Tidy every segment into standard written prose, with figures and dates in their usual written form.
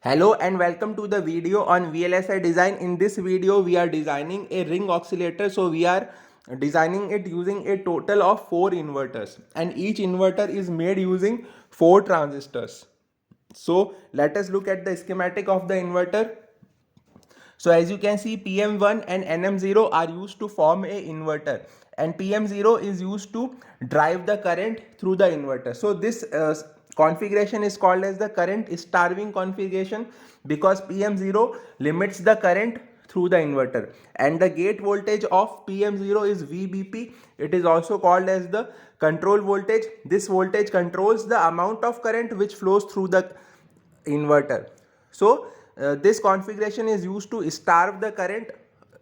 Hello and welcome to the video on VLSI design. In this video we are designing a ring oscillator. So we are designing it using a total of 4 inverters, and each inverter is made using 4 transistors. So let us look at the schematic of the inverter. So as you can see, PM1 and NM0 are used to form a inverter, and PM0 is used to drive the current through the inverter. So this configuration is called as the current starving configuration because PM0 limits the current through the inverter, and the gate voltage of PM0 is VBP. It is also called as the control voltage. This voltage controls the amount of current which flows through the inverter. So this configuration is used to starve the current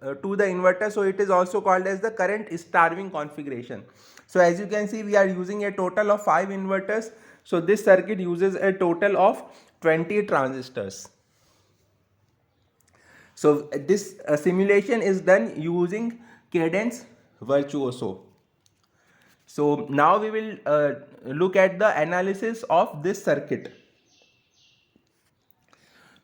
to the inverter, so it is also called as the current starving configuration. So as you can see, we are using a total of 5 inverters. So this circuit uses a total of 20 transistors. So this simulation is done using Cadence Virtuoso. So now we will look at the analysis of this circuit.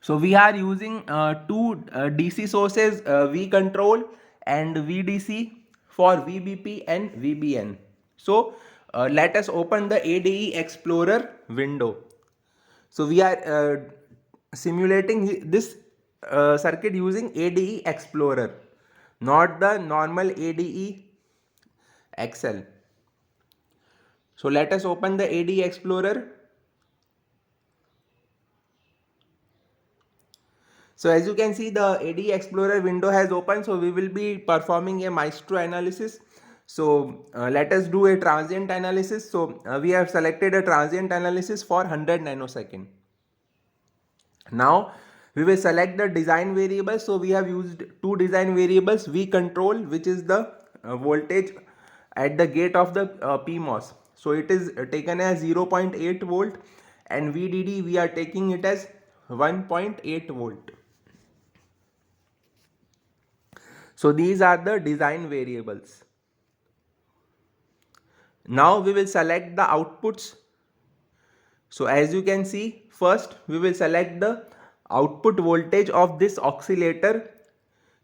So we are using two DC sources, V control and VDC for VBP and VBN. So let us open the ADE Explorer window. So we are simulating this circuit using ADE Explorer, not the normal ADE Excel. So let us open the ADE Explorer. So as you can see, the ADE Explorer window has opened. So we will be performing a Maestro analysis. So let us do a transient analysis. So we have selected a transient analysis for 100 nanosecond. Now we will select the design variables. So we have used two design variables: V control, which is the voltage at the gate of the PMOS. So it is taken as 0.8 volt, and VDD we are taking it as 1.8 volt. So these are the design variables. Now we will select the outputs. So as you can see, first we will select the output voltage of this oscillator.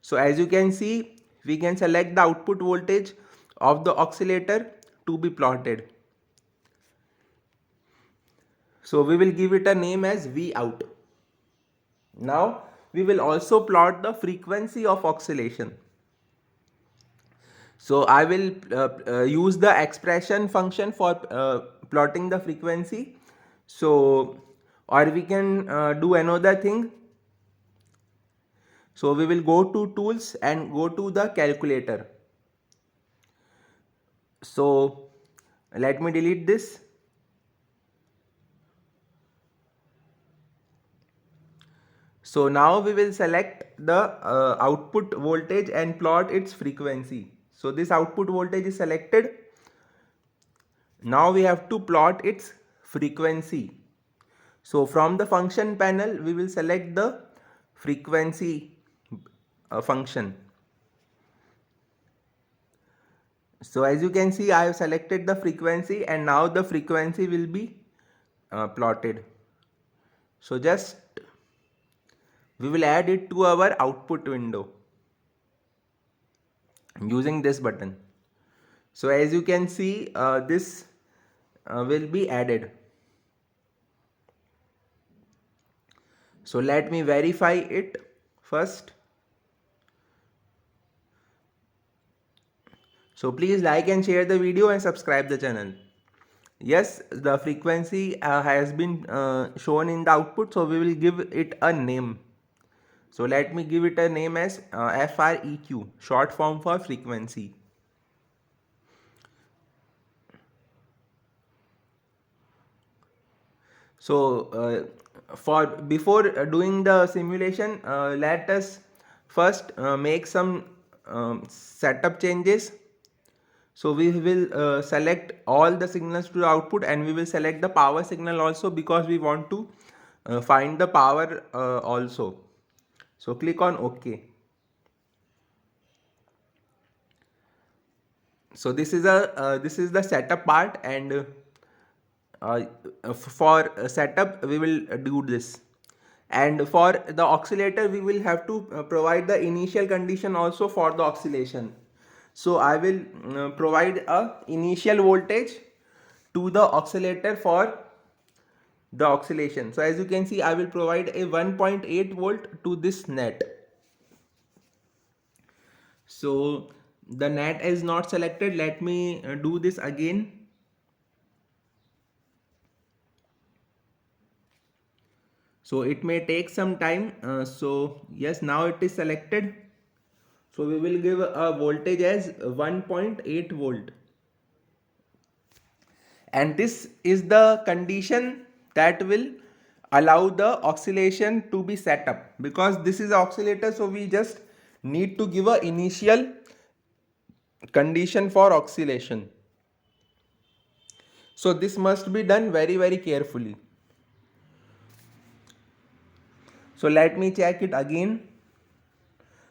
So as you can see, we can select the output voltage of the oscillator to be plotted. So we will give it a name as V out. Now we will also plot the frequency of oscillation. So I will use the expression function for plotting the frequency. So, or we can do another thing. So we will go to tools and go to the calculator. So let me delete this. So now we will select the output voltage and plot its frequency. So this output voltage is selected. Now we have to plot its frequency. So from the function panel, we will select the frequency function. So as you can see, I have selected the frequency, and now the frequency will be plotted. So just we will add it to our output window using this button. So as you can see, this will be added. So let me verify it first. So please like and share the video and subscribe the channel. Yes, the frequency has been shown in the output, so we will give it a name. So let me give it a name as FREQ, short form for frequency. So for before doing the simulation, let us first make some setup changes. So we will select all the signals to the output, and we will select the power signal also, because we want to find the power also. So click on OK. So this is the setup part, and for setup we will do this. and for the oscillator we will have to provide the initial condition also for the oscillation. So I will provide a initial voltage to the oscillator for the oscillation. So as you can see, I will provide a 1.8 volt to this net. So the net is not selected. Let me do this again. So it may take some time. So yes, now it is selected. So we will give a voltage as 1.8 volt. And this is the condition that will allow the oscillation to be set up, because this is an oscillator, so we just need to give a initial condition for oscillation. So this must be done very carefully. So let me check it again,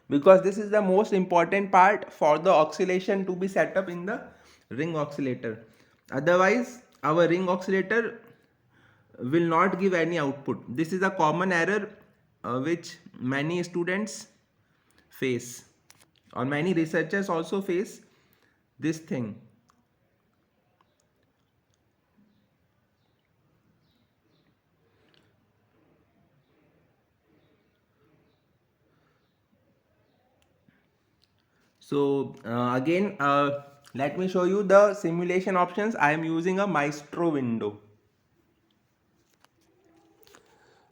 because this is the most important part for the oscillation to be set up in the ring oscillator. Otherwise our ring oscillator will not give any output. This is a common error which many students face, or many researchers also face this thing. So again, let me show you the simulation options. I am using a Maestro window.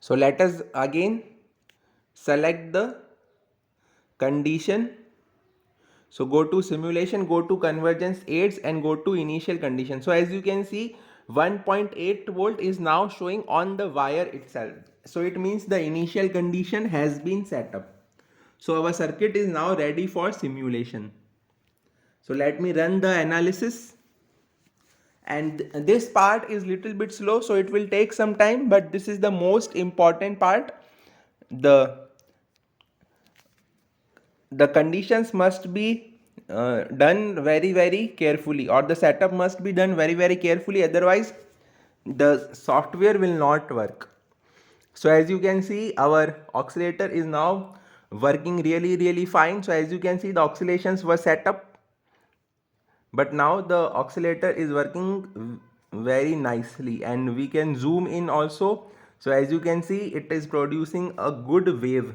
So let us again select the condition. So go to simulation, go to convergence aids, and go to initial condition. So as you can see, 1.8 volt is now showing on the wire itself. So it means the initial condition has been set up. So our circuit is now ready for simulation. So let me run the analysis. And this part is little bit slow, so it will take some time, but this is the most important part. The conditions must be done very carefully, or the setup must be done very carefully, otherwise the software will not work. So as you can see, our oscillator is now working really fine. So as you can see, the oscillations were set up, but now the oscillator is working very nicely, and we can zoom in also. So as you can see, it is producing a good wave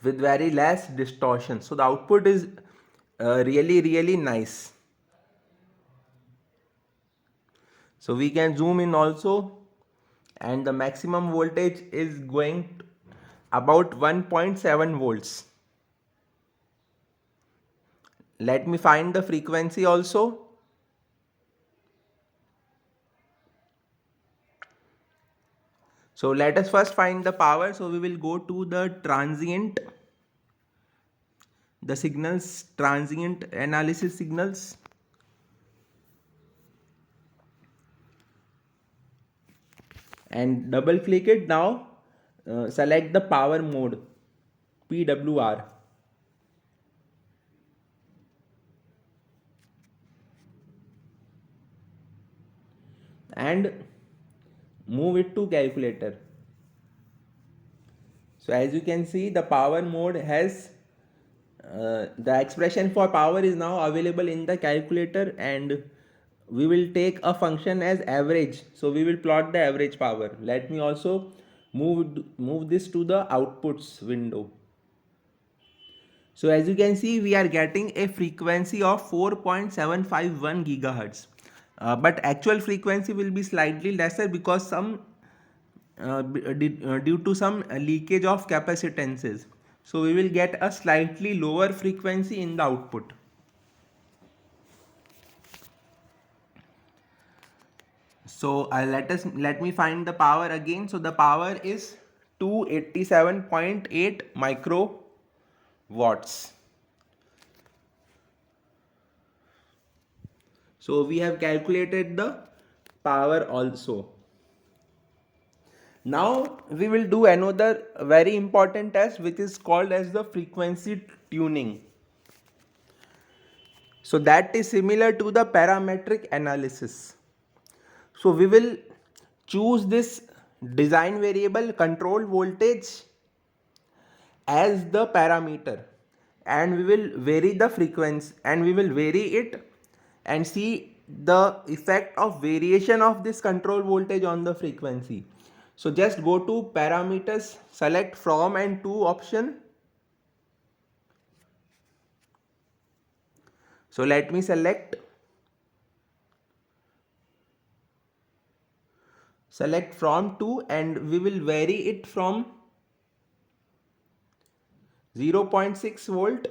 with very less distortion. So the output is really nice. So we can zoom in also, and the maximum voltage is going about 1.7 volts. Let me find the frequency also. So let us first find the power. So we will go to the transient, the signals, transient analysis signals. And double click it. Now select the power mode, PWR. And move it to calculator. So as you can see, the power mode has the expression for power is now available in the calculator, and we will take a function as average. So we will plot the average power. Let me also move this to the outputs window. So as you can see, we are getting a frequency of 4.751 gigahertz. But actual frequency will be slightly lesser, because due to some leakage of capacitances. So we will get a slightly lower frequency in the output. So let me find the power again. So the power is 287.8 micro watts. So we have calculated the power also. Now we will do another very important test, which is called as the frequency tuning. So that is similar to the parametric analysis. So we will choose this design variable control voltage as the parameter, and we will vary the frequency, and we will vary it and see the effect of variation of this control voltage on the frequency. So just go to parameters, select from and to option. So let me select from to, and we will vary it from 0.6 volt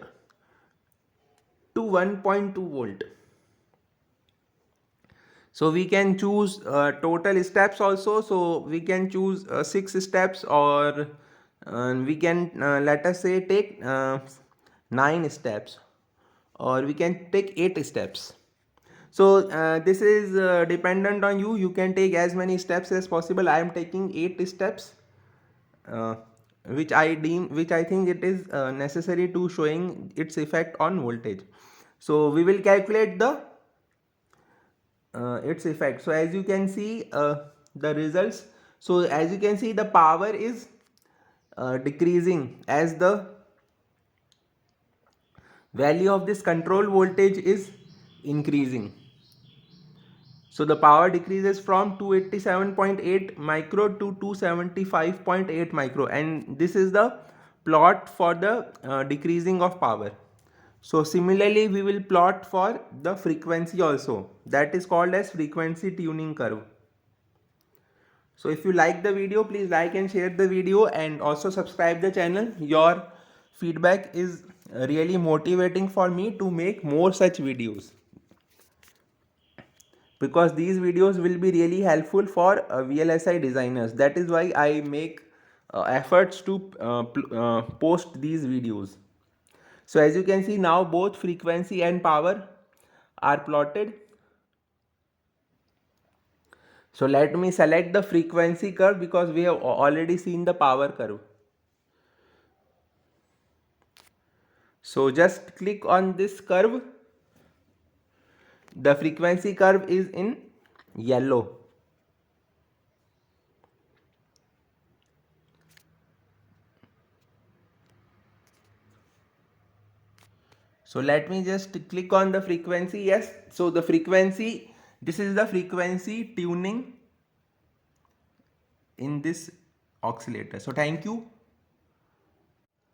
to 1.2 volt. So we can choose total steps also. So we can choose 6 steps, or we can let us say take 9 steps, or we can take 8 steps. So this is dependent on you. You can take as many steps as possible. I am taking 8 steps, uh, which I think it is necessary to showing its effect on voltage. So we will calculate the its effect. So as you can see the results. So as you can see, the power is decreasing as the value of this control voltage is increasing. So the power decreases from 287.8 micro to 275.8 micro, and this is the plot for the decreasing of power. So similarly we will plot for the frequency also, that is called as frequency tuning curve. So if you like the video, please like and share the video, and also subscribe the channel. Your feedback is really motivating for me to make more such videos, because these videos will be really helpful for VLSI designers. That is why I make efforts to post these videos. So as you can see now, both frequency and power are plotted. So let me select the frequency curve, because we have already seen the power curve. So just click on this curve. The frequency curve is in yellow. So let me just click on the frequency. Yes, so the frequency, this is the frequency tuning in this oscillator. So thank you.